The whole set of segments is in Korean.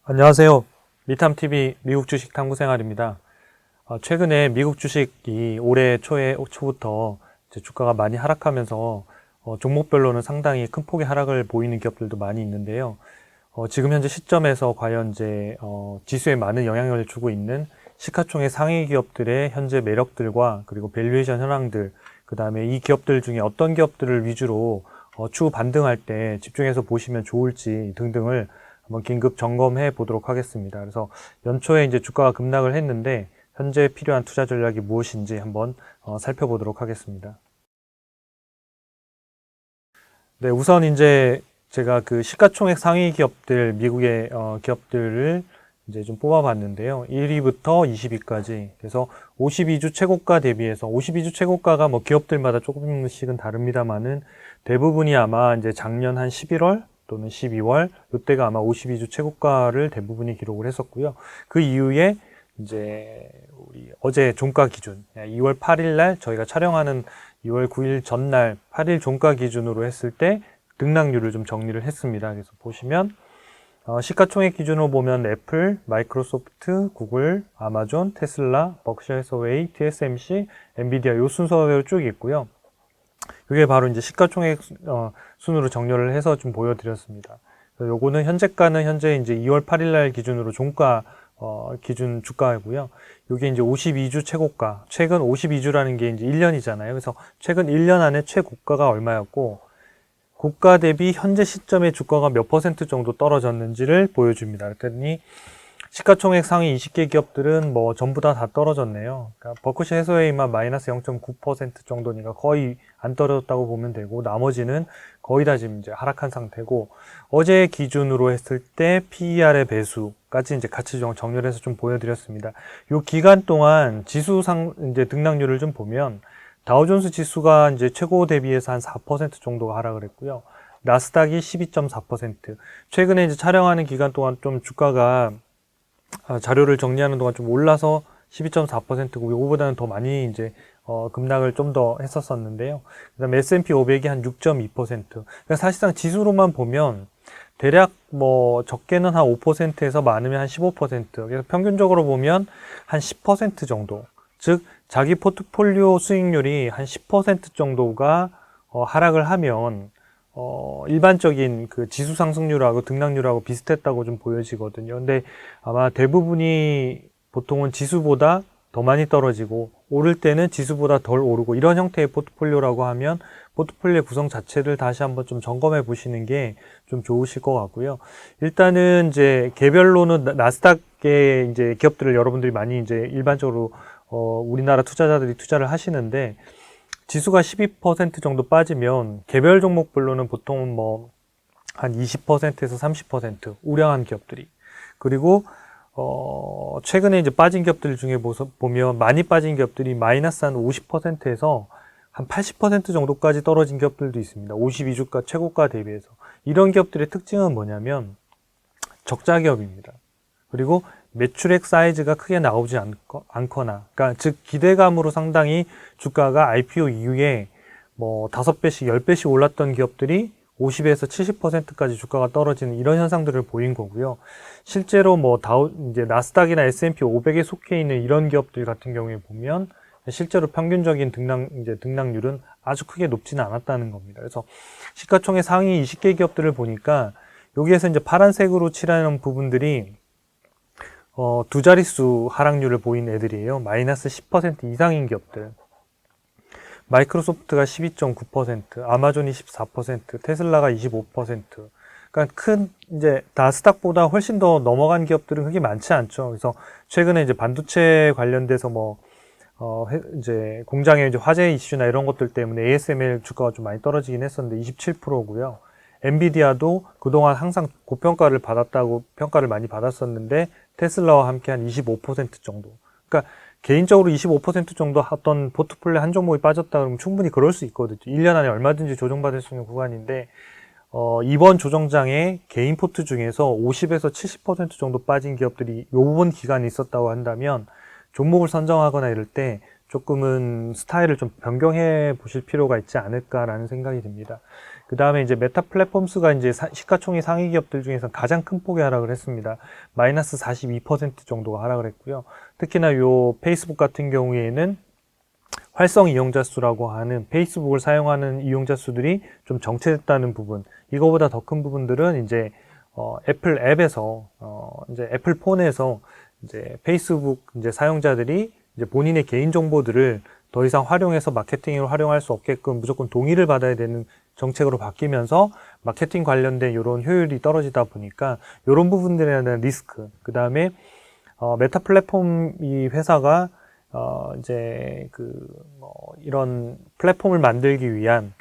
안녕하세요. 미탐TV 미국 주식 탐구 생활입니다. 최근에 미국 주식이 올해 초부터 이제 주가가 많이 하락하면서 종목별로는 상당히 큰 폭의 하락을 보이는 기업들도 많이 있는데요. 지금 현재 시점에서 과연 이제 지수에 많은 영향력을 주고 있는 시가총액 상위 기업들의 현재 매력들과 그리고 밸류에이션 현황들, 그 다음에 이 기업들 중에 어떤 기업들을 위주로 추후 반등할 때 집중해서 보시면 좋을지 등등을 한번 긴급 점검해 보도록 하겠습니다. 그래서 연초에 이제 주가가 급락을 했는데 현재 필요한 투자 전략이 무엇인지 한번 살펴보도록 하겠습니다. 네, 우선 이제 제가 그 시가총액 상위 기업들, 미국의 기업들을 이제 좀 뽑아봤는데요. 1위부터 20위까지. 그래서 52주 최고가 대비해서 52주 최고가가 뭐 기업들마다 조금씩은 다릅니다만은 대부분이 아마 이제 작년 한 11월 또는 12월 이때가 아마 52주 최고가를 대부분이 기록을 했었고요. 그 이후에 이제 우리 어제 종가 기준 2월 8일 날 저희가 촬영하는 2월 9일 전날 8일 종가 기준으로 했을 때 등락률을 좀 정리를 했습니다. 그래서 보시면 시가총액 기준으로 보면 애플, 마이크로소프트, 구글, 아마존, 테슬라, 버크셔 해서웨이, TSMC, 엔비디아 요 순서대로 쭉 있고요. 그게 바로 이제 시가총액 순으로 정렬을 해서 좀 보여드렸습니다. 요거는 현재가는 현재 이제 2월 8일 날 기준으로 종가 기준 주가이고요. 이게 이제 52주 최고가, 최근 52주라는 게 이제 1년이잖아요. 그래서 최근 1년 안에 최고가가 얼마였고, 고가 대비 현재 시점의 주가가 몇 퍼센트 정도 떨어졌는지를 보여줍니다. 그랬더니 시가총액 상위 20개 기업들은 뭐 전부 다 떨어졌네요. 그러니까 버크셔 해서웨이만 마이너스 0.9% 정도니까 거의 안 떨어졌다고 보면 되고, 나머지는 거의 다 지금 이제 하락한 상태고, 어제 기준으로 했을 때 PER의 배수까지 이제 같이 정렬해서 좀 보여드렸습니다. 요 기간 동안 지수상 이제 등락률을 좀 보면 다우존스 지수가 이제 최고 대비해서 한 4% 정도가 하락을 했고요. 나스닥이 12.4%. 최근에 이제 촬영하는 기간 동안 좀 주가가 자료를 정리하는 동안 좀 올라서 12.4%고 이거보다는 더 많이 이제 급락을 좀 더 했었었는데요. 그다음에 S&P 500이 한 6.2%. 그러니까 사실상 지수로만 보면 대략 뭐 적게는 한 5%에서 많으면 한 15%. 그래서 평균적으로 보면 한 10% 정도. 즉 자기 포트폴리오 수익률이 한 10% 정도가 하락을 하면 일반적인 그 지수 상승률하고 등락률하고 비슷했다고 좀 보여지거든요. 근데 아마 대부분이 보통은 지수보다 더 많이 떨어지고 오를 때는 지수보다 덜 오르고 이런 형태의 포트폴리오라고 하면 포트폴리오 구성 자체를 다시 한번 좀 점검해 보시는 게 좀 좋으실 것 같고요. 일단은 이제 개별로는 나스닥의 이제 기업들을 여러분들이 많이 이제 일반적으로 우리나라 투자자들이 투자를 하시는데 지수가 12% 정도 빠지면 개별 종목별로는 보통 뭐 한 20%에서 30% 우량한 기업들이, 그리고 최근에 이제 빠진 기업들 중에 보면 많이 빠진 기업들이 마이너스 한 50%에서 한 80% 정도까지 떨어진 기업들도 있습니다. 52주가 최고가 대비해서. 이런 기업들의 특징은 뭐냐면 적자 기업입니다. 그리고 매출액 사이즈가 크게 나오지 않거나, 그러니까 즉 기대감으로 상당히 주가가 IPO 이후에 뭐 5배씩, 10배씩 올랐던 기업들이 50에서 70%까지 주가가 떨어지는 이런 현상들을 보인 거고요. 실제로 뭐 이제 나스닥이나 S&P 500에 속해 있는 이런 기업들 같은 경우에 보면 실제로 평균적인 등락률은 아주 크게 높지는 않았다는 겁니다. 그래서 시가총액 상위 20개 기업들을 보니까 여기에서 이제 파란색으로 칠하는 부분들이 두 자릿수 하락률을 보인 애들이에요. 마이너스 10% 이상인 기업들. 마이크로소프트가 12.9%, 아마존이 14%, 테슬라가 25%. 그러니까 이제 나스닥보다 훨씬 더 넘어간 기업들은 그렇게 많지 않죠. 그래서 최근에 이제 반도체 관련돼서 이제 공장의 이제 화재 이슈나 이런 것들 때문에 ASML 주가가 좀 많이 떨어지긴 했었는데 27%고요. 엔비디아도 그동안 항상 고평가를 평가를 많이 받았었는데 테슬라와 함께 한 25% 정도. 그러니까 개인적으로 25% 정도 어떤 포트폴리오 한 종목이 빠졌다 그러면 충분히 그럴 수 있거든요. 1년 안에 얼마든지 조정받을 수 있는 구간인데 이번 조정장에 개인 포트 중에서 50에서 70% 정도 빠진 기업들이 이 부분 기간이 있었다고 한다면 종목을 선정하거나 이럴 때 조금은 스타일을 좀 변경해 보실 필요가 있지 않을까라는 생각이 듭니다. 그 다음에 이제 메타 플랫폼스가 이제 시가총액 상위 기업들 중에서 가장 큰 폭의 하락을 했습니다. 마이너스 42% 정도가 하락을 했고요. 특히나 요 페이스북 같은 경우에는 활성 이용자 수라고 하는 페이스북을 사용하는 이용자 수들이 좀 정체됐다는 부분, 이거보다 더 큰 부분들은 이제 애플 앱에서 이제 애플 폰에서 이제 페이스북 이제 사용자들이 이제 본인의 개인 정보들을 더 이상 활용해서 마케팅으로 활용할 수 없게끔 무조건 동의를 받아야 되는 정책으로 바뀌면서 마케팅 관련된 이런 효율이 떨어지다 보니까 이런 부분들에 대한 리스크, 그 다음에 메타 플랫폼 이 회사가 이제 이런 플랫폼을 만들기 위한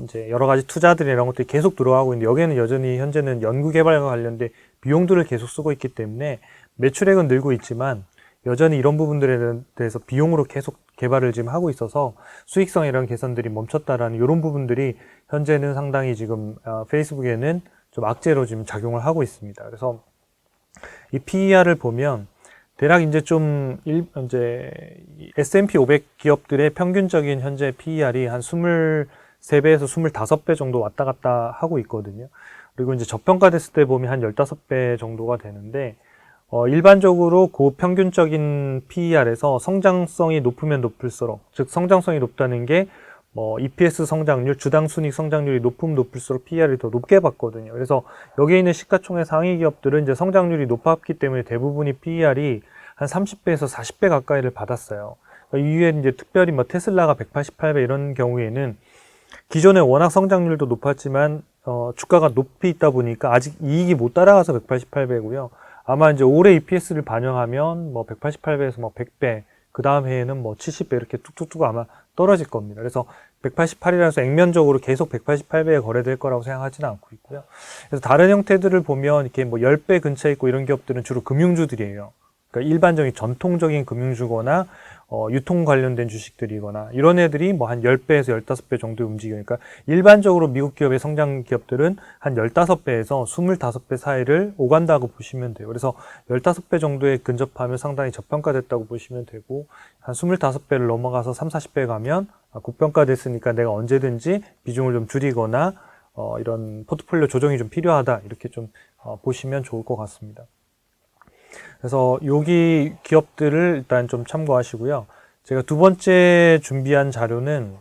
이제 여러 가지 투자들이 이런 것들이 계속 들어가고 있는데, 여기에는 여전히 현재는 연구 개발과 관련된 비용들을 계속 쓰고 있기 때문에 매출액은 늘고 있지만 여전히 이런 부분들에 대해서 비용으로 계속 개발을 지금 하고 있어서 수익성 이런 개선들이 멈췄다라는 이런 부분들이 현재는 상당히 지금 페이스북에는 좀 악재로 지금 작용을 하고 있습니다. 그래서 이 PER을 보면 대략 이제 이제 S&P 500 기업들의 평균적인 현재 PER이 한 23배에서 25배 정도 왔다 갔다 하고 있거든요. 그리고 이제 저평가됐을 때 보면 한 15배 정도가 되는데, 일반적으로 고평균적인 PER에서 성장성이 높으면 높을수록, 즉 성장성이 높다는 게 EPS 성장률, 주당 순이익 성장률이 높으면 높을수록 PER이 더 높게 받거든요. 그래서 여기에 있는 시가총액 상위 기업들은 이제 성장률이 높았기 때문에 대부분이 PER이 한 30배에서 40배 가까이를 받았어요. 이후에 이제 특별히 테슬라가 188배 이런 경우에는 기존에 워낙 성장률도 높았지만 주가가 높이 있다 보니까 아직 이익이 못 따라가서 188배고요. 아마 이제 올해 EPS를 반영하면 188배에서 100배, 그 다음 해에는 70배 이렇게 뚝뚝뚝 아마 떨어질 겁니다. 그래서 188이라서 액면적으로 계속 188배에 거래될 거라고 생각하지는 않고 있고요. 그래서 다른 형태들을 보면 이렇게 10배 근처에 있고 이런 기업들은 주로 금융주들이에요. 그러니까 일반적인 전통적인 금융주거나 유통 관련된 주식들이거나 이런 애들이 한 10배에서 15배 정도 움직여요. 그러니까 일반적으로 미국 기업의 성장 기업들은 한 15배에서 25배 사이를 오간다고 보시면 돼요. 그래서 15배 정도에 근접하면 상당히 저평가됐다고 보시면 되고, 한 25배를 넘어가서 3, 40배 가면 고평가됐으니까 내가 언제든지 비중을 좀 줄이거나 이런 포트폴리오 조정이 좀 필요하다, 이렇게 좀 보시면 좋을 것 같습니다. 그래서 여기 기업들을 일단 좀 참고하시고요. 제가 두 번째 준비한 자료는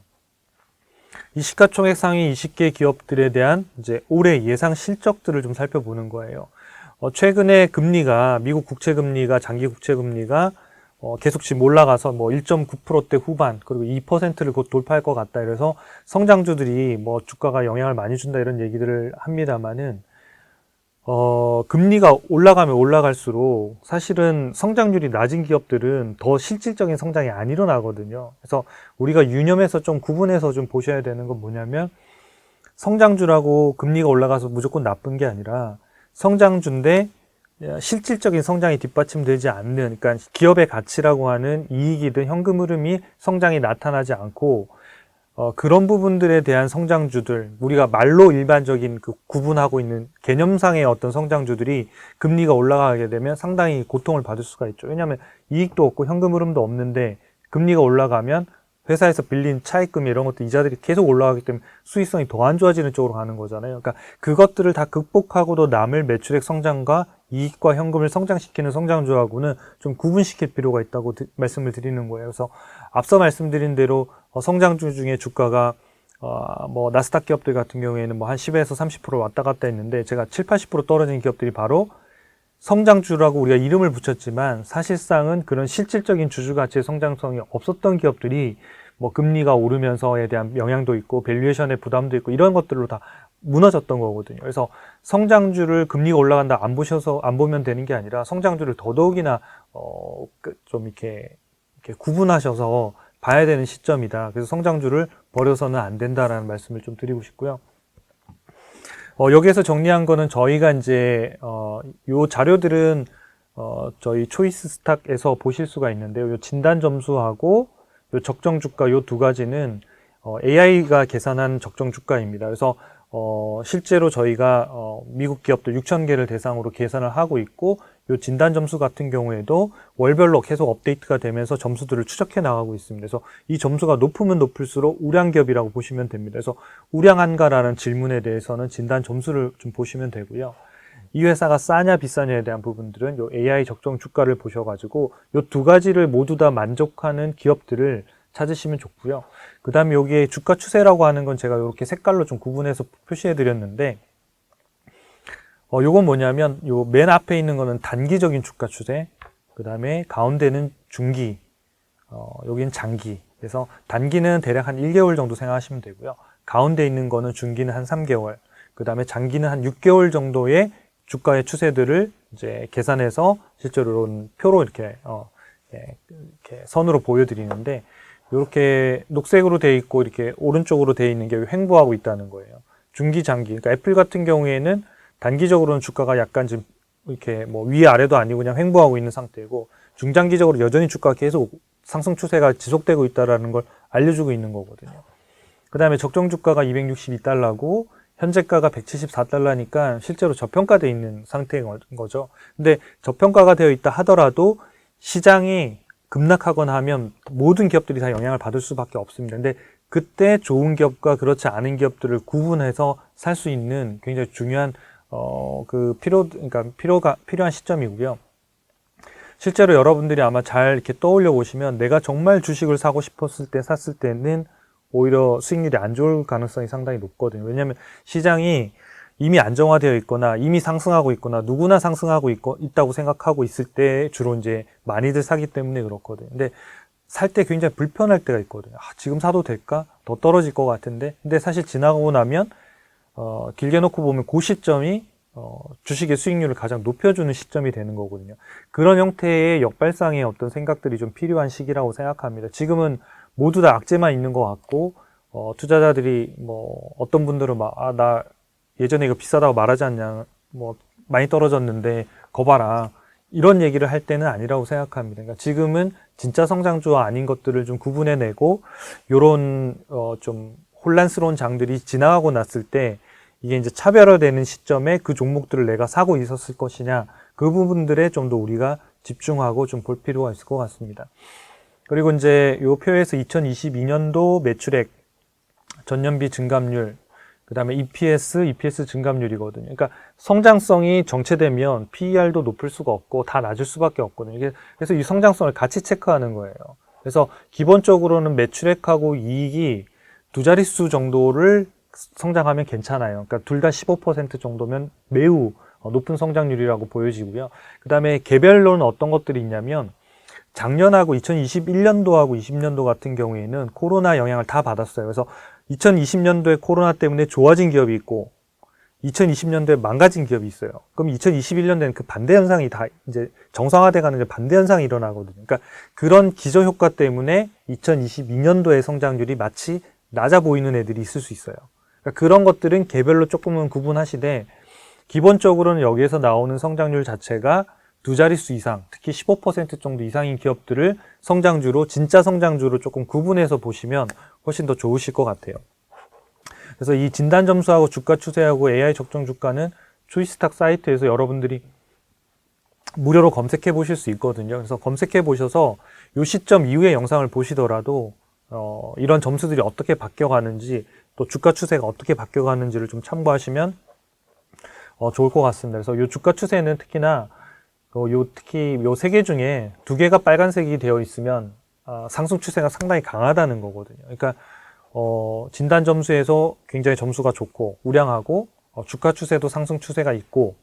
이 시가총액 상위 20개 기업들에 대한 이제 올해 예상 실적들을 좀 살펴보는 거예요. 최근에 금리가, 미국 국채 금리가, 장기 국채 금리가 계속 지금 올라가서 1.9%대 후반, 그리고 2%를 곧 돌파할 것 같다. 이래서 성장주들이 주가가 영향을 많이 준다 이런 얘기들을 합니다만은, 금리가 올라가면 올라갈수록 사실은 성장률이 낮은 기업들은 더 실질적인 성장이 안 일어나거든요. 그래서 우리가 유념해서 좀 구분해서 좀 보셔야 되는 건 뭐냐면, 성장주라고 금리가 올라가서 무조건 나쁜 게 아니라 성장주인데 실질적인 성장이 뒷받침되지 않는, 그러니까 기업의 가치라고 하는 이익이든 현금 흐름이 성장이 나타나지 않고, 그런 부분들에 대한 성장주들, 우리가 말로 일반적인 구분하고 있는 개념상의 어떤 성장주들이 금리가 올라가게 되면 상당히 고통을 받을 수가 있죠. 왜냐하면 이익도 없고 현금 흐름도 없는데 금리가 올라가면 회사에서 빌린 차입금 이런 것도 이자들이 계속 올라가기 때문에 수익성이 더 안 좋아지는 쪽으로 가는 거잖아요. 그러니까 그것들을 다 극복하고도 남을 매출액 성장과 이익과 현금을 성장시키는 성장주하고는 좀 구분시킬 필요가 있다고 말씀을 드리는 거예요. 그래서 앞서 말씀드린 대로 성장주 중에 주가가 나스닥 기업들 같은 경우에는 한 10에서 30% 왔다 갔다 했는데, 제가 7, 80% 떨어진 기업들이 바로 성장주라고 우리가 이름을 붙였지만 사실상은 그런 실질적인 주주 가치의 성장성이 없었던 기업들이 금리가 오르면서에 대한 영향도 있고 밸류에이션의 부담도 있고 이런 것들로 다 무너졌던 거거든요. 그래서 성장주를 금리가 올라간다 안 보면 되는 게 아니라 성장주를 더더욱이나 좀 이렇게 구분하셔서 봐야 되는 시점이다. 그래서 성장주를 버려서는 안 된다라는 말씀을 좀 드리고 싶고요. 여기에서 정리한 거는 저희가 이제 요 자료들은 저희 초이스 스탁에서 보실 수가 있는데요. 요 진단 점수하고 요 적정 주가 요 두 가지는 AI가 계산한 적정 주가입니다. 그래서 실제로 저희가 미국 기업들 6,000개를 대상으로 계산을 하고 있고, 요 진단 점수 같은 경우에도 월별로 계속 업데이트가 되면서 점수들을 추적해 나가고 있습니다. 그래서 이 점수가 높으면 높을수록 우량기업이라고 보시면 됩니다. 그래서 우량한가라는 질문에 대해서는 진단 점수를 좀 보시면 되고요. 이 회사가 싸냐 비싸냐에 대한 부분들은 요 AI 적정 주가를 보셔가지고 요 두 가지를 모두 다 만족하는 기업들을 찾으시면 좋고요. 그 다음에 여기에 주가 추세라고 하는 건 제가 이렇게 색깔로 좀 구분해서 표시해 드렸는데, 요건 뭐냐면 요 맨 앞에 있는 거는 단기적인 주가 추세, 그 다음에 가운데는 중기, 여기는 장기. 그래서 단기는 대략 한 1개월 정도 생각하시면 되고요. 가운데 있는 거는 중기는 한 3개월, 그 다음에 장기는 한 6개월 정도의 주가의 추세들을 이제 계산해서 실제로는 표로 이렇게 선으로 보여드리는데, 이렇게 녹색으로 되어 있고 이렇게 오른쪽으로 되어 있는 게 횡보하고 있다는 거예요. 중기, 장기. 그러니까 애플 같은 경우에는 단기적으로는 주가가 약간 좀 이렇게 뭐 위아래도 아니고 그냥 횡보하고 있는 상태고, 중장기적으로 여전히 주가가 계속 상승 추세가 지속되고 있다는 걸 알려주고 있는 거거든요. 그 다음에 적정 주가가 262달러고 현재가가 174달러니까 실제로 저평가되어 있는 상태인 거죠. 근데 저평가가 되어 있다 하더라도 시장이 급락하거나 하면 모든 기업들이 다 영향을 받을 수밖에 없습니다. 근데 그때 좋은 기업과 그렇지 않은 기업들을 구분해서 살 수 있는 굉장히 중요한 그러니까 필요한 시점이고요. 실제로 여러분들이 아마 잘 이렇게 떠올려 보시면 내가 정말 주식을 사고 싶었을 때 샀을 때는 오히려 수익률이 안 좋을 가능성이 상당히 높거든요. 왜냐하면 시장이 이미 안정화되어 있거나 이미 상승하고 있거나 누구나 상승하고 있다고 생각하고 있을 때 주로 이제 많이들 사기 때문에 그렇거든요. 근데 살 때 굉장히 불편할 때가 있거든요. 지금 사도 될까? 더 떨어질 것 같은데. 근데 사실 지나가고 나면 길게 놓고 보면 그 시점이 주식의 수익률을 가장 높여주는 시점이 되는 거거든요. 그런 형태의 역발상의 어떤 생각들이 좀 필요한 시기라고 생각합니다. 지금은 모두 다 악재만 있는 것 같고, 투자자들이 뭐 어떤 분들은 막 나 예전에 이거 비싸다고 말하지 않냐, 뭐 많이 떨어졌는데 거봐라, 이런 얘기를 할 때는 아니라고 생각합니다. 그러니까 지금은 진짜 성장주와 아닌 것들을 좀 구분해내고, 요런 좀 혼란스러운 장들이 지나가고 났을 때 이게 이제 차별화되는 시점에 그 종목들을 내가 사고 있었을 것이냐, 그 부분들에 좀 더 우리가 집중하고 좀 볼 필요가 있을 것 같습니다. 그리고 이제 요 표에서 2022년도 매출액, 전년비 증감률, 그 다음에 EPS 증감률이거든요. 그러니까 성장성이 정체되면 PER도 높을 수가 없고 다 낮을 수밖에 없거든요. 그래서 이 성장성을 같이 체크하는 거예요. 그래서 기본적으로는 매출액하고 이익이 두 자릿수 정도를 성장하면 괜찮아요. 그러니까 둘 다 15% 정도면 매우 높은 성장률이라고 보여지고요. 그 다음에 개별로는 어떤 것들이 있냐면, 작년하고 2021년도하고 20년도 같은 경우에는 코로나 영향을 다 받았어요. 그래서 2020년도에 코로나 때문에 좋아진 기업이 있고 2020년도에 망가진 기업이 있어요. 그럼 2021년도에는 그 반대 현상이 다 이제 정상화돼 가는 반대 현상이 일어나거든요. 그러니까 그런 기저 효과 때문에 2022년도의 성장률이 마치 낮아 보이는 애들이 있을 수 있어요. 그러니까 그런 것들은 개별로 조금은 구분하시되, 기본적으로는 여기에서 나오는 성장률 자체가 두 자릿수 이상, 특히 15% 정도 이상인 기업들을 성장주로, 진짜 성장주로 조금 구분해서 보시면 훨씬 더 좋으실 것 같아요. 그래서 이 진단 점수하고 주가 추세하고 AI 적정 주가는 초이스탁 사이트에서 여러분들이 무료로 검색해 보실 수 있거든요. 그래서 검색해 보셔서 이 시점 이후의 영상을 보시더라도 이런 점수들이 어떻게 바뀌어가는지, 또 주가 추세가 어떻게 바뀌어가는지를 좀 참고하시면 좋을 것 같습니다. 그래서 이 주가 추세는 특히나 특히 요 세 개 중에 두 개가 빨간색이 되어 있으면 상승 추세가 상당히 강하다는 거거든요. 그러니까 진단 점수에서 굉장히 점수가 좋고 우량하고, 주가 추세도 상승 추세가 있고,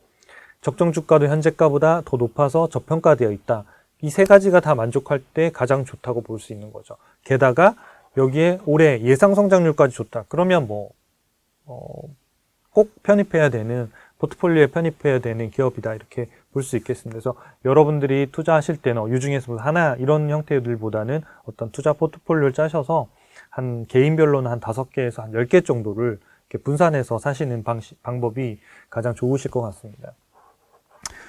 적정 주가도 현재가보다 더 높아서 저평가되어 있다. 이 세 가지가 다 만족할 때 가장 좋다고 볼 수 있는 거죠. 게다가 여기에 올해 예상 성장률까지 좋다. 그러면 꼭 편입해야 되는, 포트폴리오에 편입해야 되는 기업이다, 이렇게 볼 수 있겠습니다. 그래서 여러분들이 투자하실 때는 이 중에서 하나, 이런 형태들보다는 어떤 투자 포트폴리오를 짜셔서 한 개인별로는 한 5개에서 한 10개 정도를 이렇게 분산해서 사시는 방법이 가장 좋으실 것 같습니다.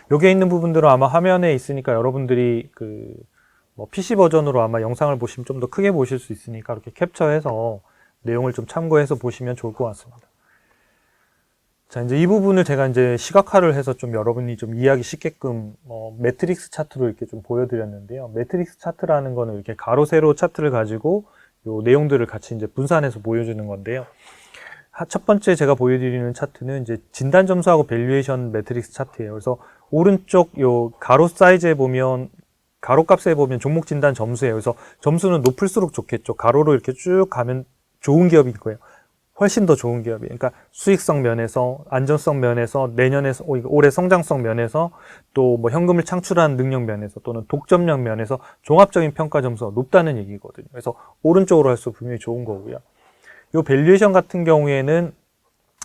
여기에 있는 부분들은 아마 화면에 있으니까 여러분들이 PC 버전으로 아마 영상을 보시면 좀 더 크게 보실 수 있으니까 이렇게 캡처해서 내용을 좀 참고해서 보시면 좋을 것 같습니다. 자, 이제 이 부분을 제가 이제 시각화를 해서 좀 여러분이 좀 이해하기 쉽게끔 매트릭스 차트로 이렇게 좀 보여드렸는데요. 매트릭스 차트라는 거는 이렇게 가로 세로 차트를 가지고 요 내용들을 같이 이제 분산해서 보여주는 건데요. 첫 번째 제가 보여드리는 차트는 이제 진단 점수하고 밸류에이션 매트릭스 차트예요. 그래서 오른쪽 요 가로 사이즈에 보면 가로 값에 보면 종목 진단 점수예요. 그래서 점수는 높을수록 좋겠죠. 가로로 이렇게 쭉 가면 좋은 기업일 거예요. 훨씬 더 좋은 기업이에요. 그러니까 수익성 면에서, 안전성 면에서, 내년에서, 올해 성장성 면에서, 또 뭐 현금을 창출하는 능력 면에서, 또는 독점력 면에서 종합적인 평가 점수가 높다는 얘기거든요. 그래서 오른쪽으로 할수록 분명히 좋은 거고요. 요 밸류에이션 같은 경우에는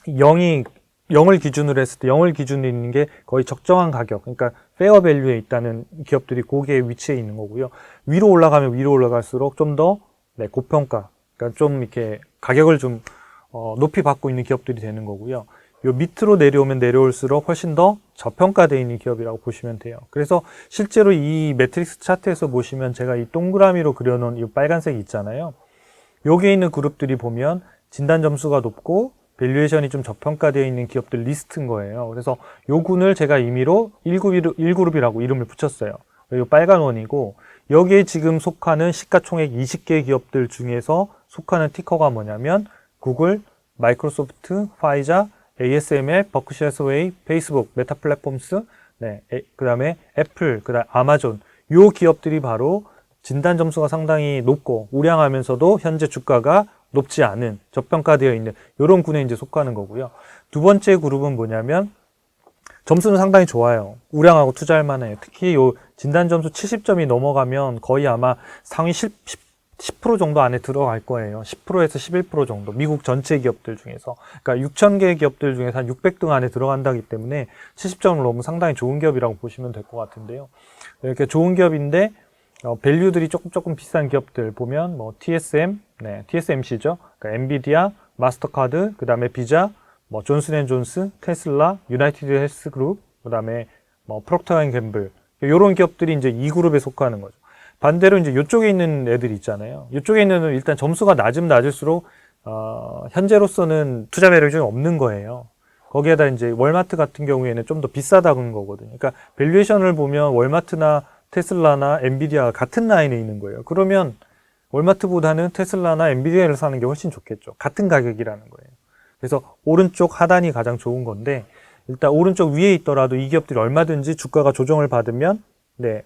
0을 기준으로 했을 때 0을 기준으로 있는 게 거의 적정한 가격, 그러니까 페어 밸류에 있다는 기업들이 거기에 위치해 있는 거고요. 위로 올라가면 위로 올라갈수록 좀 더 고평가, 그러니까 좀 이렇게 가격을 좀 높이 받고 있는 기업들이 되는 거고요. 요 밑으로 내려오면 내려올수록 훨씬 더 저평가되어 있는 기업이라고 보시면 돼요. 그래서 실제로 이 매트릭스 차트에서 보시면 제가 이 동그라미로 그려놓은 이 빨간색이 있잖아요. 여기에 있는 그룹들이 보면 진단 점수가 높고 밸류에이션이 좀 저평가되어 있는 기업들 리스트인 거예요. 그래서 요 군을 제가 임의로 1그룹이라고 이름을 붙였어요. 요 빨간 원이고 여기에 지금 속하는 시가총액 20개 기업들 중에서 속하는 티커가 뭐냐면 구글, 마이크로소프트, 화이자, ASML, 버크셔 해서웨이, 페이스북, 메타 플랫폼스, 그 다음에 애플, 그 다음에 아마존. 요 기업들이 바로 진단 점수가 상당히 높고 우량하면서도 현재 주가가 높지 않은 저평가되어 있는 이런 군에 이제 속하는 거고요. 두 번째 그룹은 뭐냐면 점수는 상당히 좋아요. 우량하고 투자할 만해요. 특히 요 진단 점수 70점이 넘어가면 거의 아마 상위 10% 정도 안에 들어갈 거예요. 10%에서 11% 정도. 미국 전체 기업들 중에서. 그러니까 6,000개 기업들 중에서 한 600등 안에 들어간다기 때문에 70점을 넘으면 상당히 좋은 기업이라고 보시면 될 것 같은데요. 이렇게 좋은 기업인데 밸류들이 조금 비싼 기업들 보면 뭐 TSMC죠. 그러니까 엔비디아, 마스터카드, 그 다음에 비자, 뭐 존슨앤존스, 테슬라, 유나이티드 헬스그룹, 그 다음에 뭐 프록터앤갬블 이런 기업들이 이제 이 그룹에 속하는 거죠. 반대로 이제 이쪽에 있는 애들이 있잖아요. 이쪽에 있는 애들은 일단 점수가 낮을수록 현재로서는 투자 매력이 좀 없는 거예요. 거기에다 이제 월마트 같은 경우에는 좀 더 비싸다는 거거든요. 그러니까 밸류에이션을 보면 월마트나 테슬라나 엔비디아가 같은 라인에 있는 거예요. 그러면 월마트보다는 테슬라나 엔비디아를 사는 게 훨씬 좋겠죠. 같은 가격이라는 거예요. 그래서 오른쪽 하단이 가장 좋은 건데 일단 오른쪽 위에 있더라도 이 기업들이 얼마든지 주가가 조정을 받으면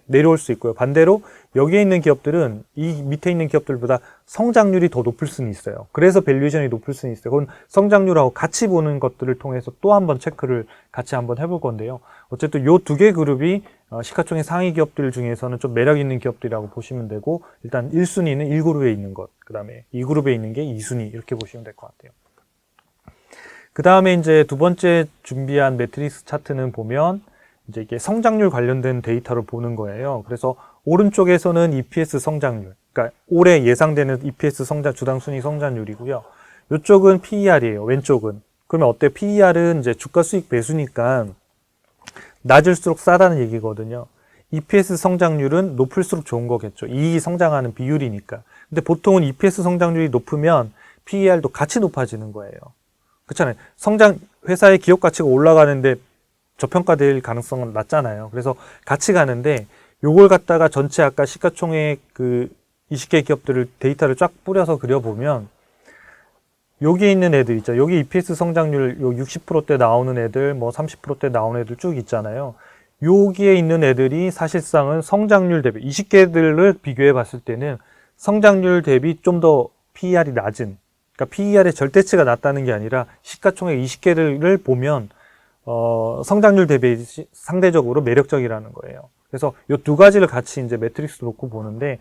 내려올 수 있고요. 반대로 여기에 있는 기업들은 이 밑에 있는 기업들보다 성장률이 더 높을 수는 있어요. 그래서 밸류에이션이 높을 수는 있어요. 그건 성장률하고 같이 보는 것들을 통해서 또 한번 체크를 같이 한번 해볼 건데요. 어쨌든 요 두 개 그룹이 시가총액 상위 기업들 중에서는 좀 매력 있는 기업들이라고 보시면 되고 일단 1순위는 1그룹에 있는 것, 그 다음에 2그룹에 있는 게 2순위 이렇게 보시면 될 것 같아요. 그 다음에 이제 두 번째 준비한 매트릭스 차트는 보면 이제 이게 성장률 관련된 데이터를 보는 거예요. 그래서 오른쪽에서는 EPS 성장률, 그러니까 올해 예상되는 EPS 성장, 주당 순이익 성장률이고요. 이쪽은 PER이에요. 왼쪽은. 그러면 어때? PER은 이제 주가 수익 배수니까 낮을수록 싸다는 얘기거든요. EPS 성장률은 높을수록 좋은 거겠죠. 이익이 성장하는 비율이니까. 근데 보통은 EPS 성장률이 높으면 PER도 같이 높아지는 거예요. 그렇잖아요. 회사의 기업 가치가 올라가는데 저평가될 가능성은 낮잖아요. 그래서 같이 가는데 요걸 갖다가 전체 아까 시가총액 그 20개 기업들을 데이터를 쫙 뿌려서 그려보면 여기 있는 애들 있죠. 여기 EPS 성장률 요 60%대 나오는 애들, 뭐 30%대 나오는 애들 쭉 있잖아요. 여기에 있는 애들이 사실상은 성장률 대비 20개들을 비교해 봤을 때는 성장률 대비 좀 더 PER이 낮은, 그러니까 PER의 절대치가 낮다는 게 아니라 시가총액 20개를 보면 성장률 대비 상대적으로 매력적이라는 거예요. 그래서 이 두 가지를 같이 이제 매트릭스 놓고 보는데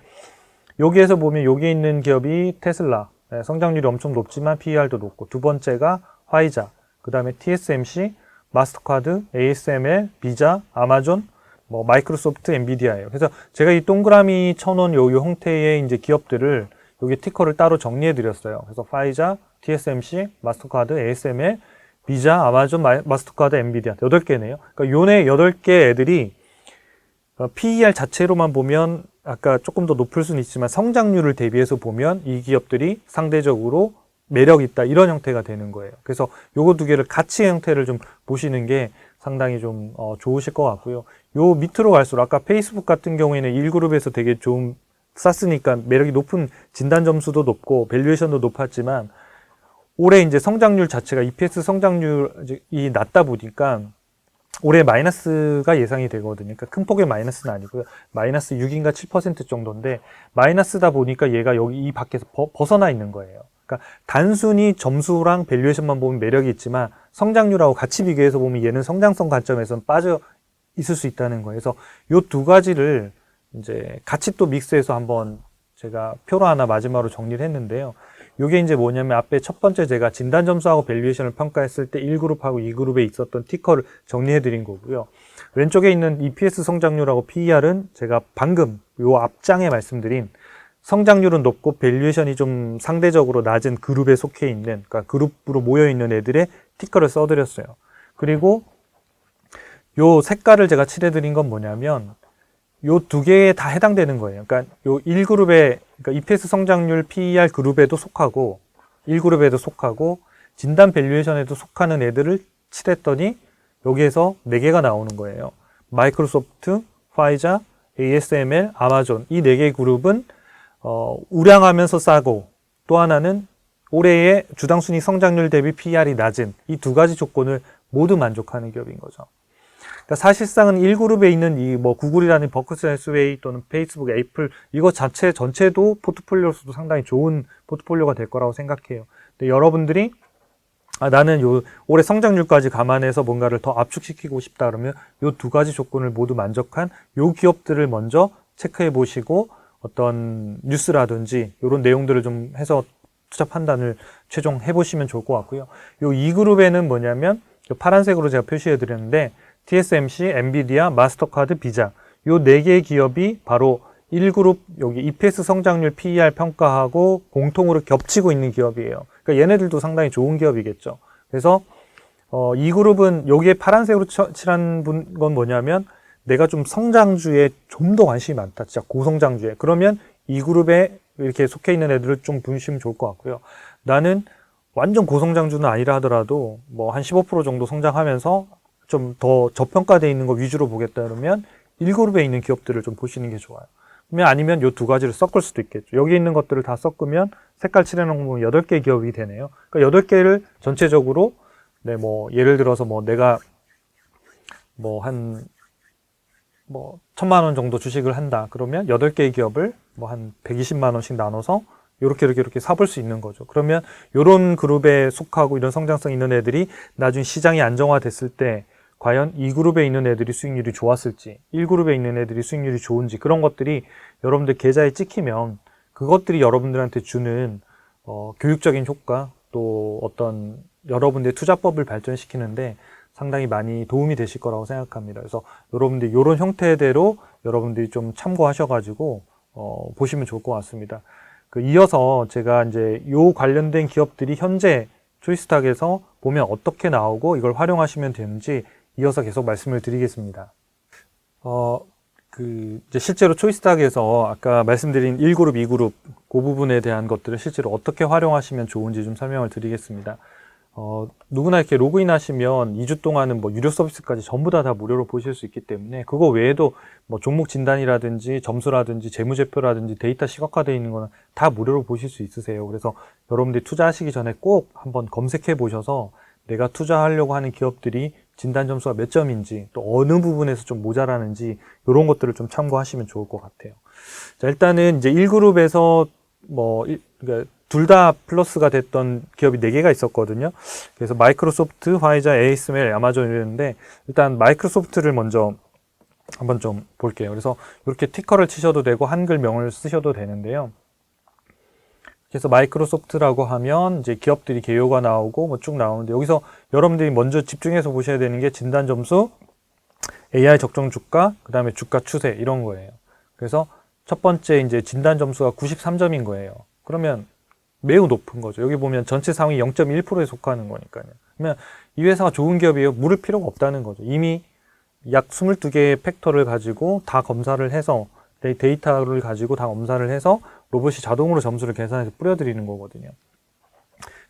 여기에서 보면 여기 있는 기업이 테슬라, 성장률이 엄청 높지만 PER도 높고 두 번째가 화이자, 그 다음에 TSMC, 마스터카드, ASML, 비자, 아마존, 뭐 마이크로소프트, 엔비디아예요. 그래서 제가 이 동그라미 쳐놓은 요 형태의 이제 기업들을 여기 티커를 따로 정리해 드렸어요. 그래서 화이자, TSMC, 마스터카드, ASML, 비자, 아마존, 마스터카드, 엔비디아 8개네요. 그러니까 요네 8개 애들이 PER 자체로만 보면 아까 조금 더 높을 수는 있지만 성장률을 대비해서 보면 이 기업들이 상대적으로 매력 있다 이런 형태가 되는 거예요. 그래서 요거 두 개를 같이 형태를 좀 보시는 게 상당히 좀 좋으실 것 같고요. 요 밑으로 갈수록 아까 페이스북 같은 경우에는 1그룹에서 되게 좀 쌌으니까 매력이 높은 진단 점수도 높고 밸류에이션도 높았지만 올해 이제 성장률 자체가 EPS 성장률이 낮다 보니까 올해 마이너스가 예상이 되거든요. 그러니까 큰 폭의 마이너스는 아니고요. 마이너스 6인가 7% 정도인데 마이너스다 보니까 얘가 여기 이 밖에서 벗어나 있는 거예요. 그러니까 단순히 점수랑 밸류에이션만 보면 매력이 있지만 성장률하고 같이 비교해서 보면 얘는 성장성 관점에서는 빠져 있을 수 있다는 거예요. 그래서 요 두 가지를 이제 같이 또 믹스해서 한번 제가 표로 하나 마지막으로 정리를 했는데요. 요게 이제 뭐냐면 앞에 첫 번째 제가 진단 점수하고 밸류에이션을 평가했을 때 1그룹하고 2그룹에 있었던 티커를 정리해 드린 거고요. 왼쪽에 있는 EPS 성장률하고 PER은 제가 방금 요 앞장에 말씀드린 성장률은 높고 밸류에이션이 좀 상대적으로 낮은 그룹에 속해 있는, 그러니까 그룹으로 모여 있는 애들의 티커를 써드렸어요. 그리고 요 색깔을 제가 칠해드린 건 뭐냐면 요 두 개에 다 해당되는 거예요. 그러니까 요 1그룹에, 그러니까 EPS 성장률 PER 그룹에도 속하고 1그룹에도 속하고 진단 밸류에이션에도 속하는 애들을 칠했더니 여기에서 4개가 나오는 거예요. 마이크로소프트, 화이자, ASML, 아마존 이 4개 그룹은 우량하면서 싸고 또 하나는 올해의 주당 순위 성장률 대비 PER이 낮은 이 두 가지 조건을 모두 만족하는 기업인 거죠. 그러니까 사실상은 1그룹에 있는 이 뭐 구글이라는 버크셔 해스웨이 또는 페이스북, 애플 이거 자체 전체도 포트폴리오로서도 상당히 좋은 포트폴리오가 될 거라고 생각해요. 근데 여러분들이 나는 요 올해 성장률까지 감안해서 뭔가를 더 압축시키고 싶다 그러면 요 두 가지 조건을 모두 만족한 요 기업들을 먼저 체크해 보시고 어떤 뉴스라든지 이런 내용들을 좀 해서 투자 판단을 최종 해보시면 좋을 것 같고요. 요 2그룹에는 뭐냐면 파란색으로 제가 표시해 드렸는데 TSMC, 엔비디아, 마스터카드, 비자 요 4개의 기업이 바로 1그룹 여기 EPS 성장률 PER 평가하고 공통으로 겹치고 있는 기업이에요. 그러니까 얘네들도 상당히 좋은 기업이겠죠. 그래서 2그룹은 여기에 파란색으로 칠한 건 뭐냐면 내가 좀 성장주에 좀 더 관심이 많다. 진짜 고성장주에. 그러면 2그룹에 이렇게 속해 있는 애들을 좀 보시면 좋을 것 같고요. 나는 완전 고성장주는 아니라 하더라도 뭐 한 15% 정도 성장하면서 좀 더 저평가되어 있는 거 위주로 보겠다 그러면 1그룹에 있는 기업들을 좀 보시는 게 좋아요. 그러면 아니면 요 두 가지를 섞을 수도 있겠죠. 여기 있는 것들을 다 섞으면 색깔 칠해놓은 거 보면 8개 기업이 되네요. 그러니까 8개를 전체적으로 네, 뭐 예를 들어서 뭐 내가 뭐 한 뭐 1,000만 원 정도 주식을 한다. 그러면 8개의 기업을 뭐 한 120만 원씩 나눠서 이렇게 사볼 수 있는 거죠. 그러면 이런 그룹에 속하고 이런 성장성 있는 애들이 나중에 시장이 안정화됐을 때 과연 2그룹에 있는 애들이 수익률이 좋았을지 1그룹에 있는 애들이 수익률이 좋은지 그런 것들이 여러분들 계좌에 찍히면 그것들이 여러분들한테 주는 교육적인 효과 또 어떤 여러분들의 투자법을 발전시키는데 상당히 많이 도움이 되실 거라고 생각합니다. 그래서 여러분들이 이런 형태대로 여러분들이 좀 참고하셔가지고 보시면 좋을 것 같습니다. 이어서 제가 이제 요 관련된 기업들이 현재 초이스탁에서 보면 어떻게 나오고 이걸 활용하시면 되는지 이어서 계속 말씀을 드리겠습니다. 이제 실제로 초이스탁에서 아까 말씀드린 1그룹, 2그룹 그 부분에 대한 것들을 실제로 어떻게 활용하시면 좋은지 좀 설명을 드리겠습니다. 누구나 이렇게 로그인 하시면 2주 동안은 뭐 유료 서비스까지 전부 다 무료로 보실 수 있기 때문에 그거 외에도 뭐 종목 진단이라든지 점수라든지 재무제표라든지 데이터 시각화되어 있는 거는 다 무료로 보실 수 있으세요. 그래서 여러분들이 투자하시기 전에 꼭 한번 검색해 보셔서 내가 투자하려고 하는 기업들이 진단 점수가 몇 점인지 또 어느 부분에서 좀 모자라는지 이런 것들을 좀 참고하시면 좋을 것 같아요. 자, 일단은 이제 1그룹에서 그러니까 둘 다 플러스가 됐던 기업이 4개가 있었거든요. 그래서 마이크로소프트, 화이자, ASML, 아마존이었는데 일단 마이크로소프트를 먼저 한번 좀 볼게요. 그래서 이렇게 티커를 치셔도 되고 한글명을 쓰셔도 되는데요. 그래서 마이크로소프트라고 하면 이제 기업들이 개요가 나오고 뭐 쭉 나오는데 여기서 여러분들이 먼저 집중해서 보셔야 되는 게 진단 점수, AI 적정 주가, 그 다음에 주가 추세 이런 거예요. 그래서 첫 번째 이제 진단 점수가 93점인 거예요. 그러면 매우 높은 거죠. 여기 보면 전체 상위 0.1%에 속하는 거니까요. 그러면 이 회사가 좋은 기업이에요. 물을 필요가 없다는 거죠. 이미 약 22개의 팩터를 가지고 다 검사를 해서 데이터를 가지고 다 검사를 해서 로봇이 자동으로 점수를 계산해서 뿌려드리는 거거든요.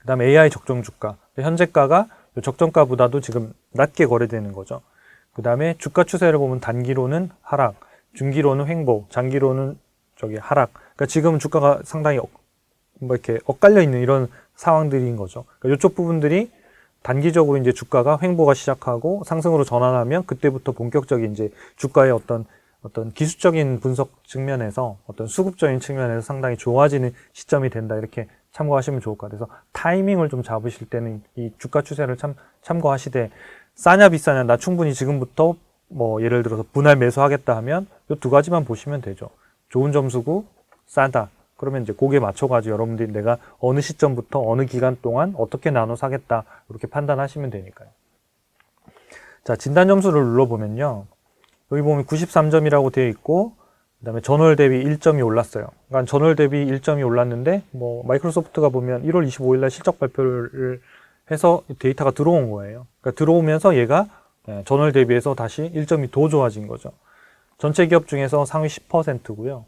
그다음에 AI 적정 주가. 현재가가 적정가보다도 지금 낮게 거래되는 거죠. 그다음에 주가 추세를 보면 단기로는 하락, 중기로는 횡보, 장기로는 하락. 그러니까 지금 주가가 상당히 뭐 이렇게 엇갈려 있는 이런 상황들인 거죠. 그러니까 이쪽 부분들이 단기적으로 이제 주가가 횡보가 시작하고 상승으로 전환하면 그때부터 본격적인 이제 주가의 어떤 기술적인 분석 측면에서 어떤 수급적인 측면에서 상당히 좋아지는 시점이 된다. 이렇게 참고하시면 좋을 것 같아요. 그래서 타이밍을 좀 잡으실 때는 이 주가 추세를 참고하시되 싸냐 비싸냐 나 충분히 지금부터 뭐 예를 들어서 분할 매수하겠다 하면 이 두 가지만 보시면 되죠. 좋은 점수고 싸다. 그러면 이제 거기에 맞춰가지고 여러분들이 내가 어느 시점부터 어느 기간 동안 어떻게 나눠 사겠다 이렇게 판단하시면 되니까요. 자, 진단 점수를 눌러보면요. 여기 보면 93점이라고 되어 있고 그다음에 전월 대비 1점이 올랐어요. 그러니까 전월 대비 1점이 올랐는데 뭐 마이크로소프트가 보면 1월 25일 날 실적 발표를 해서 데이터가 들어온 거예요. 그러니까 들어오면서 얘가 전월 대비해서 다시 1점이 더 좋아진 거죠. 전체 기업 중에서 상위 10%고요.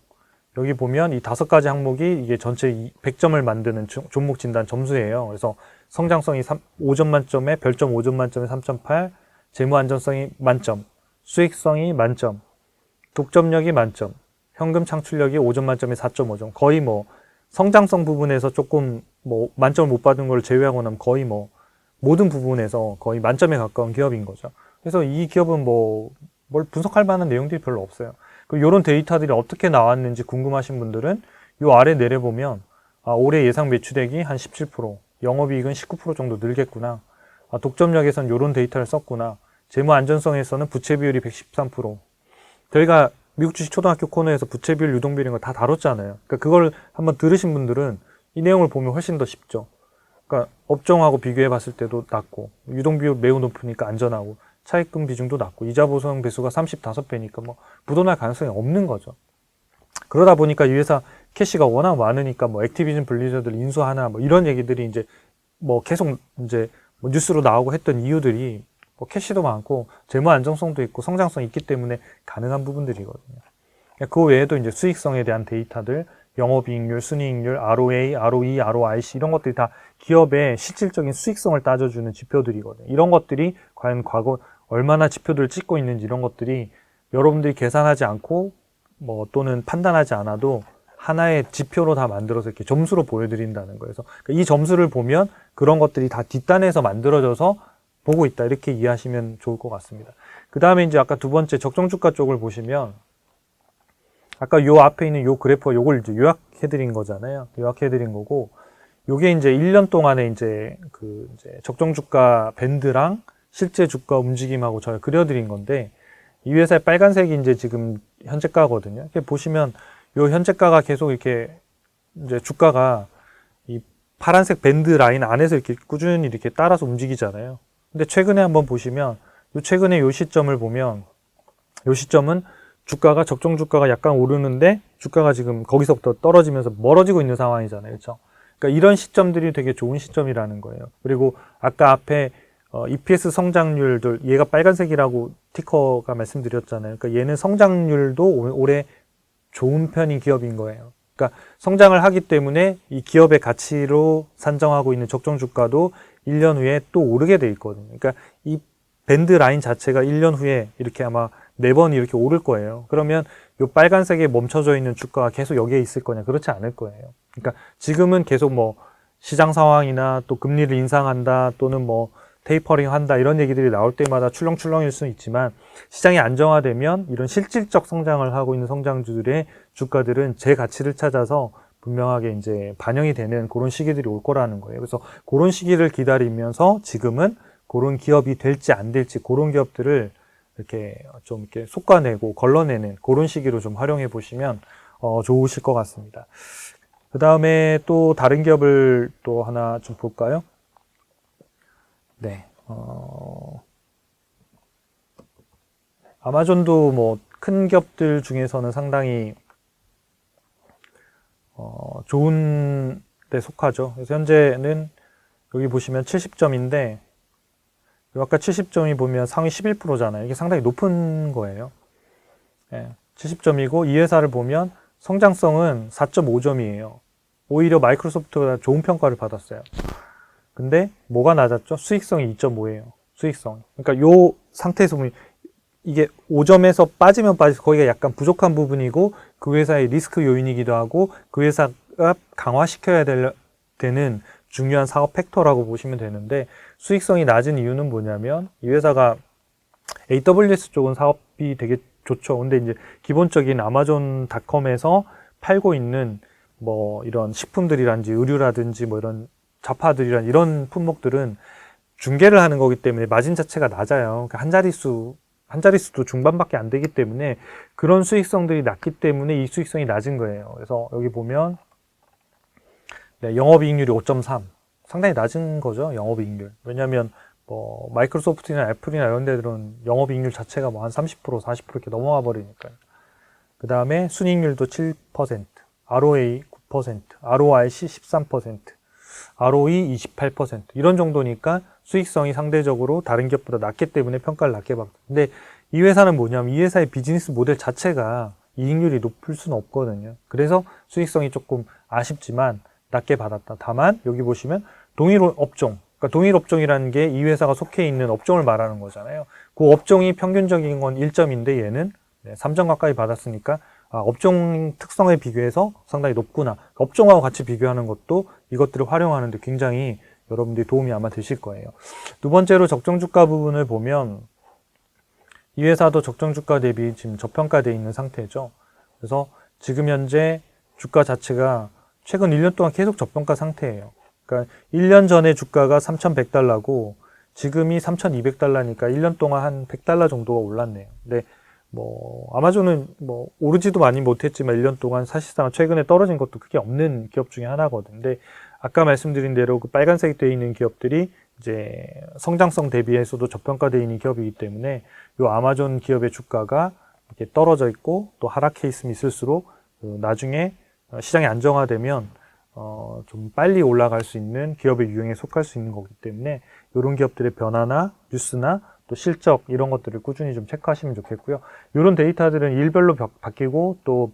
여기 보면 이 5가지 항목이 이게 전체 100점을 만드는 종목 진단 점수예요. 그래서 성장성이 5점 만점에 별점 5점 만점에 3.8, 재무 안전성이 만점, 수익성이 만점, 독점력이 만점, 현금 창출력이 5점 만점에 4.5점. 거의 뭐 성장성 부분에서 조금 뭐 만점을 못 받은 걸 제외하고 나면 거의 뭐 모든 부분에서 거의 만점에 가까운 기업인 거죠. 그래서 이 기업은 뭐 뭘 분석할 만한 내용들이 별로 없어요. 이런 데이터들이 어떻게 나왔는지 궁금하신 분들은 요 아래 내려보면 올해 예상 매출액이 한 17%, 영업이익은 19% 정도 늘겠구나. 독점력에서는 이런 데이터를 썼구나. 재무 안전성에서는 부채 비율이 113%. 저희가 미국 주식 초등학교 코너에서 부채 비율, 유동 비율인 거 다 다뤘잖아요. 그러니까 그걸 한번 들으신 분들은 이 내용을 보면 훨씬 더 쉽죠. 그러니까 업종하고 비교해 봤을 때도 낮고, 유동 비율 매우 높으니까 안전하고, 차입금 비중도 낮고, 이자 보상 배수가 35배니까 뭐 부도날 가능성이 없는 거죠. 그러다 보니까 이 회사 캐시가 워낙 많으니까 뭐 액티비전 블리자드를 인수하나 뭐 이런 얘기들이 이제 뭐 계속 이제 뭐 뉴스로 나오고 했던 이유들이 뭐 캐시도 많고 재무 안정성도 있고 성장성이 있기 때문에 가능한 부분들이거든요. 그 외에도 이제 수익성에 대한 데이터들, 영업이익률, 순이익률, ROA, ROE, ROIC 이런 것들이 다 기업의 실질적인 수익성을 따져주는 지표들이거든요. 이런 것들이 과연 과거 얼마나 지표들을 찍고 있는지 이런 것들이 여러분들이 계산하지 않고 뭐 또는 판단하지 않아도 하나의 지표로 다 만들어서 이렇게 점수로 보여드린다는 거예요. 그래서 이 점수를 보면 그런 것들이 다 뒷단에서 만들어져서 보고 있다. 이렇게 이해하시면 좋을 것 같습니다. 그 다음에 이제 아까 두 번째 적정주가 쪽을 보시면 아까 요 앞에 있는 요 그래프가 요걸 이제 요약해드린 거잖아요. 요약해드린 거고 요게 이제 1년 동안에 이제 이제 적정주가 밴드랑 실제 주가 움직임하고 저희가 그려드린 건데 이 회사의 빨간색이 이제 지금 현재가거든요. 이렇게 보시면 요 현재가가 계속 이렇게 이제 주가가 이 파란색 밴드 라인 안에서 이렇게 꾸준히 이렇게 따라서 움직이잖아요. 근데 최근에 한번 보시면 요 최근에 요 시점을 보면 요 시점은 주가가 적정 주가가 약간 오르는데 주가가 지금 거기서부터 떨어지면서 멀어지고 있는 상황이잖아요. 그렇죠? 그러니까 이런 시점들이 되게 좋은 시점이라는 거예요. 그리고 아까 앞에 EPS 성장률들 얘가 빨간색이라고 티커가 말씀드렸잖아요. 그러니까 얘는 성장률도 올해 좋은 편인 기업인 거예요. 그러니까 성장을 하기 때문에 이 기업의 가치로 산정하고 있는 적정 주가도 1년 후에 또 오르게 돼 있거든요. 그러니까 이 밴드 라인 자체가 1년 후에 이렇게 아마 4번 이렇게 오를 거예요. 그러면 이 빨간색에 멈춰져 있는 주가가 계속 여기에 있을 거냐? 그렇지 않을 거예요. 그러니까 지금은 계속 뭐 시장 상황이나 또 금리를 인상한다 또는 뭐 테이퍼링 한다 이런 얘기들이 나올 때마다 출렁출렁일 수는 있지만 시장이 안정화되면 이런 실질적 성장을 하고 있는 성장주들의 주가들은 제 가치를 찾아서 분명하게 이제 반영이 되는 그런 시기들이 올 거라는 거예요. 그래서 그런 시기를 기다리면서 지금은 그런 기업이 될지 안 될지 그런 기업들을 이렇게 좀 이렇게 솎아내고 걸러내는 그런 시기로 좀 활용해 보시면 좋으실 것 같습니다. 그 다음에 또 다른 기업을 또 하나 좀 볼까요? 네, 아마존도 뭐 큰 기업들 중에서는 상당히 좋은 데 속하죠. 그래서 현재는 여기 보시면 70점인데 아까 70점이 보면 상위 11%잖아요. 이게 상당히 높은 거예요. 예, 70점이고 이 회사를 보면 성장성은 4.5점이에요. 오히려 마이크로소프트보다 좋은 평가를 받았어요. 근데 뭐가 낮았죠? 수익성이 2.5예요. 수익성. 그러니까 요 상태에서 보면 이게 5점에서 빠지면 빠져서 거기가 약간 부족한 부분이고 그 회사의 리스크 요인이기도 하고 그 회사가 강화시켜야 되는 중요한 사업 팩터라고 보시면 되는데 수익성이 낮은 이유는 뭐냐면 이 회사가 AWS 쪽은 사업이 되게 좋죠. 근데 이제 기본적인 아마존닷컴에서 팔고 있는 뭐 이런 식품들이라든지 의류라든지 뭐 이런 자파들이란 이런 품목들은 중개를 하는 거기 때문에 마진 자체가 낮아요. 그러니까 한 자릿수도 중반밖에 안 되기 때문에 그런 수익성들이 낮기 때문에 이 수익성이 낮은 거예요. 그래서 여기 보면 네, 영업이익률이 5.3 상당히 낮은 거죠. 영업이익률. 왜냐하면 뭐 마이크로소프트나 애플이나 이런 데들은 영업이익률 자체가 뭐 한 30%, 40% 이렇게 넘어가 버리니까요. 그 다음에 순이익률도 7%, ROA 9%, ROIC 13%, ROE 28% 이런 정도니까 수익성이 상대적으로 다른 기업보다 낮기 때문에 평가를 낮게 받고. 근데 이 회사는 뭐냐면 이 회사의 비즈니스 모델 자체가 이익률이 높을 수는 없거든요. 그래서 수익성이 조금 아쉽지만 낮게 받았다. 다만 여기 보시면 동일 업종, 그러니까 동일 업종이라는 게 이 회사가 속해 있는 업종을 말하는 거잖아요. 그 업종이 평균적인 건 1점인데 얘는 3점 가까이 받았으니까 업종 특성에 비교해서 상당히 높구나. 업종하고 같이 비교하는 것도 이것들을 활용하는데 굉장히 여러분들이 도움이 아마 되실 거예요. 두 번째로 적정주가 부분을 보면 이 회사도 적정주가 대비 지금 저평가되어 있는 상태죠. 그래서 지금 현재 주가 자체가 최근 1년 동안 계속 저평가 상태예요. 그러니까 1년 전에 주가가 3,100달러고 지금이 3,200달러니까 1년 동안 한 100달러 정도가 올랐네요. 근데 뭐 아마존은 뭐 오르지도 많이 못했지만 1년 동안 사실상 최근에 떨어진 것도 크게 없는 기업 중에 하나거든요. 근데 아까 말씀드린 대로 그 빨간색이 되어 있는 기업들이 이제 성장성 대비해서도 저평가되어 있는 기업이기 때문에 이 아마존 기업의 주가가 이렇게 떨어져 있고 또 하락해 있음이 있을수록 나중에 시장이 안정화되면 좀 빨리 올라갈 수 있는 기업의 유형에 속할 수 있는 거기 때문에 이런 기업들의 변화나 뉴스나 또 실적 이런 것들을 꾸준히 좀 체크하시면 좋겠고요. 이런 데이터들은 일별로 바뀌고 또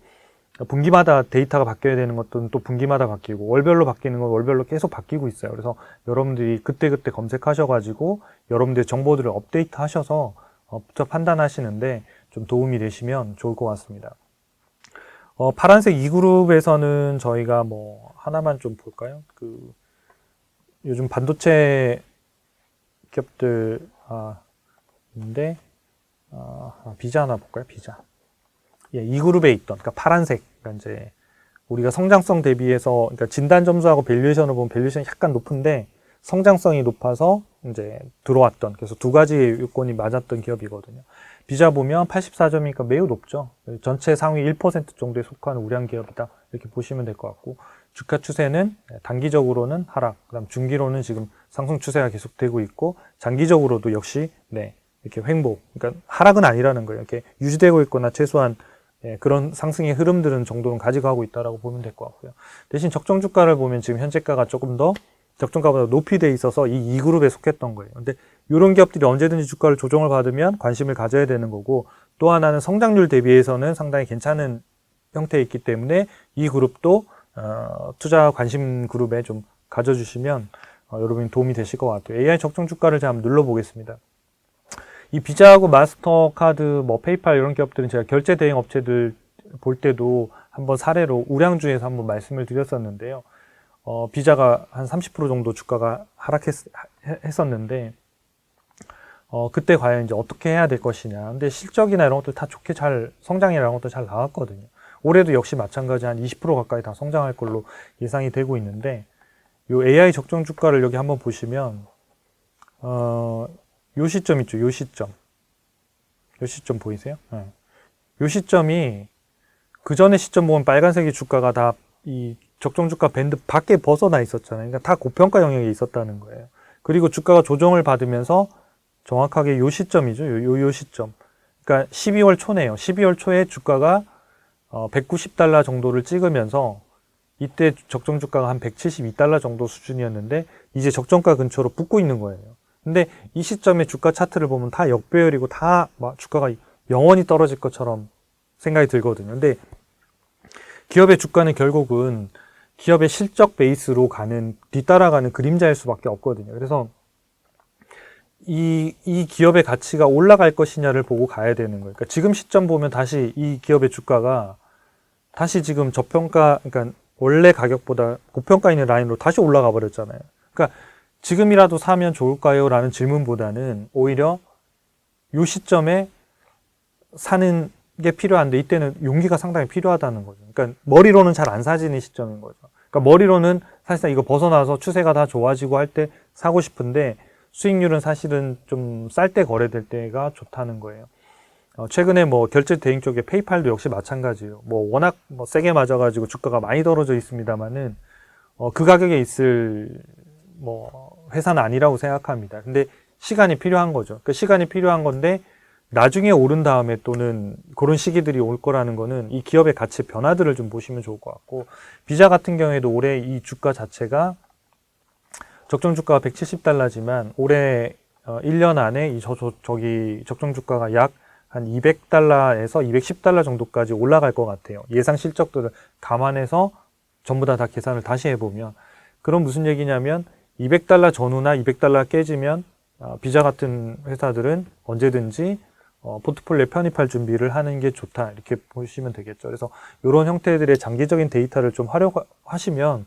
분기마다 데이터가 바뀌어야 되는 것들은 또 분기마다 바뀌고 월별로 바뀌는 건 월별로 계속 바뀌고 있어요. 그래서 여러분들이 그때그때 검색하셔가지고 여러분들의 정보들을 업데이트 하셔서 부터 판단하시는데 좀 도움이 되시면 좋을 것 같습니다. 파란색 2그룹에서는 저희가 뭐 하나만 좀 볼까요? 요즘 반도체 기업들 인데 비자 하나 볼까요? 비자. 예, 2그룹에 있던 그러니까 파란색 그러니까 이제 우리가 성장성 대비해서 그러니까 진단 점수하고 밸류에이션을 보면 밸류에이션이 약간 높은데 성장성이 높아서 이제 들어왔던 그래서 두 가지 요건이 맞았던 기업이거든요. 비자 보면 84점이니까 매우 높죠. 전체 상위 1% 정도에 속하는 우량 기업이다. 이렇게 보시면 될 것 같고 주가 추세는 단기적으로는 하락, 그다음 중기로는 지금 상승 추세가 계속되고 있고 장기적으로도 역시 이렇게 횡보, 그러니까 하락은 아니라는 거예요. 이렇게 유지되고 있거나 최소한 그런 상승의 흐름들은 정도는 가져가고 있다라고 보면 될 것 같고요. 대신 적정 주가를 보면 지금 현재가가 조금 더 적정가보다 높이 돼 있어서 이 2그룹에 속했던 거예요. 근데 이런 기업들이 언제든지 주가를 조정을 받으면 관심을 가져야 되는 거고 또 하나는 성장률 대비해서는 상당히 괜찮은 형태에 있기 때문에 이 그룹도 투자 관심 그룹에 좀 가져주시면 여러분이 도움이 되실 것 같아요. AI 적정 주가를 제가 한번 눌러보겠습니다. 이 비자하고 마스터카드, 뭐 페이팔 이런 기업들은 제가 결제 대행 업체들 볼 때도 한번 사례로 우량주에서 한번 말씀을 드렸었는데요. 비자가 한 30% 정도 주가가 하락했었는데 그때 과연 이제 어떻게 해야 될 것이냐. 근데 실적이나 이런 것들 다 좋게 성장이나 이런 것들 잘 나왔거든요. 올해도 역시 마찬가지 한 20% 가까이 다 성장할 걸로 예상이 되고 있는데 요 AI 적정 주가를 여기 한번 보시면 요 시점 있죠. 요 시점 보이세요? 네. 요 시점이 그 전에 시점 보면 빨간색이 주가가 다 이 적정 주가 밴드 밖에 벗어나 있었잖아요. 그러니까 다 고평가 영역에 있었다는 거예요. 그리고 주가가 조정을 받으면서 정확하게 요 시점이죠. 요 시점. 그러니까 12월 초네요. 12월 초에 주가가 190달러 정도를 찍으면서 이때 적정 주가가 한 172달러 정도 수준이었는데 이제 적정가 근처로 붙고 있는 거예요. 근데 이 시점에 주가 차트를 보면 다 역배열이고 다 주가가 영원히 떨어질 것처럼 생각이 들거든요. 근데 기업의 주가는 결국은 기업의 실적 베이스로 뒤따라가는 그림자일 수밖에 없거든요. 그래서 이 기업의 가치가 올라갈 것이냐를 보고 가야 되는 거예요. 그러니까 지금 시점 보면 다시 이 기업의 주가가 다시 지금 저평가, 그러니까 원래 가격보다 고평가 있는 라인으로 다시 올라가 버렸잖아요. 그러니까 지금이라도 사면 좋을까요? 라는 질문보다는 오히려 이 시점에 사는 게 필요한데 이때는 용기가 상당히 필요하다는 거죠. 그러니까 머리로는 잘 안 사지는 시점인 거죠. 그러니까 머리로는 사실상 이거 벗어나서 추세가 다 좋아지고 할 때 사고 싶은데 수익률은 사실은 좀 쌀 때 거래될 때가 좋다는 거예요. 최근에 뭐 결제 대행 쪽에 페이팔도 역시 마찬가지예요. 뭐 워낙 뭐 세게 맞아가지고 주가가 많이 떨어져 있습니다만은 그 가격에 있을 뭐 회사는 아니라고 생각합니다. 근데 시간이 필요한 거죠. 그 시간이 필요한 건데 나중에 오른 다음에 또는 그런 시기들이 올 거라는 거는 이 기업의 가치 변화들을 좀 보시면 좋을 것 같고, 비자 같은 경우에도 올해 이 주가 자체가 적정 주가가 170달러지만 올해 1년 안에 이 저기 적정 주가가 약 한 200달러에서 210달러 정도까지 올라갈 것 같아요. 예상 실적들을 감안해서 전부 다 계산을 다시 해보면. 그럼 무슨 얘기냐면 200달러 전후나 200달러 깨지면 비자 같은 회사들은 언제든지 포트폴리오에 편입할 준비를 하는 게 좋다, 이렇게 보시면 되겠죠. 그래서 이런 형태들의 장기적인 데이터를 좀 활용하시면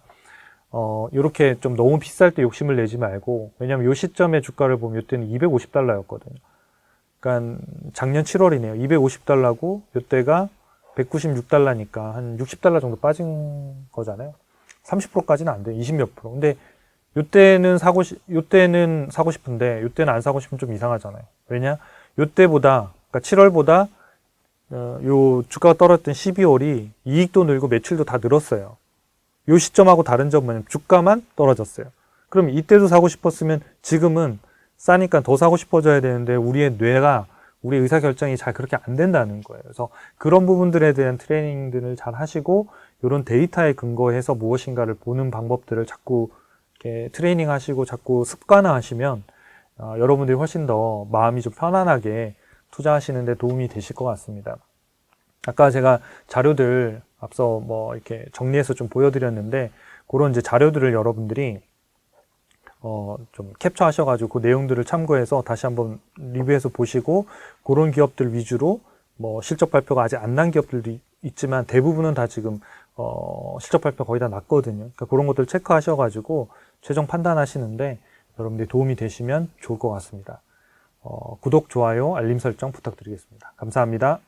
이렇게 좀 너무 비쌀 때 욕심을 내지 말고, 왜냐하면 이 시점의 주가를 보면 이때는 250달러였거든요. 그러니까 작년 7월이네요. 250달러고 이때가 196달러니까 한 60달러 정도 빠진 거잖아요. 30%까지는 안 돼요. 20몇 프로. 근데 이때는 사고 싶은데 이때는 안 사고 싶으면 좀 이상하잖아요. 왜냐? 이때보다, 그러니까 7월보다 요 주가가 떨어졌던 12월이 이익도 늘고 매출도 다 늘었어요. 요 시점하고 다른 점은 뭐냐면 주가만 떨어졌어요. 그럼 이때도 사고 싶었으면 지금은 싸니까 더 사고 싶어져야 되는데 우리의 뇌가, 우리 의사결정이 잘 그렇게 안 된다는 거예요. 그래서 그런 부분들에 대한 트레이닝들을 잘 하시고 이런 데이터에 근거해서 무엇인가를 보는 방법들을 자꾸 이렇게 트레이닝 하시고 자꾸 습관화 하시면 여러분들이 훨씬 더 마음이 좀 편안하게 투자하시는 데 도움이 되실 것 같습니다. 아까 제가 자료들 앞서 뭐 이렇게 정리해서 좀 보여드렸는데, 그런 이제 자료들을 여러분들이 좀 캡처하셔가지고 그 내용들을 참고해서 다시 한번 리뷰해서 보시고, 그런 기업들 위주로 뭐 실적 발표가 아직 안 난 기업들도 있지만 대부분은 다 지금 실적 발표 거의 다 났거든요. 그러니까 그런 것들 체크하셔가지고 최종 판단하시는데 여러분들이 도움이 되시면 좋을 것 같습니다. 구독, 좋아요, 알림 설정 부탁드리겠습니다. 감사합니다.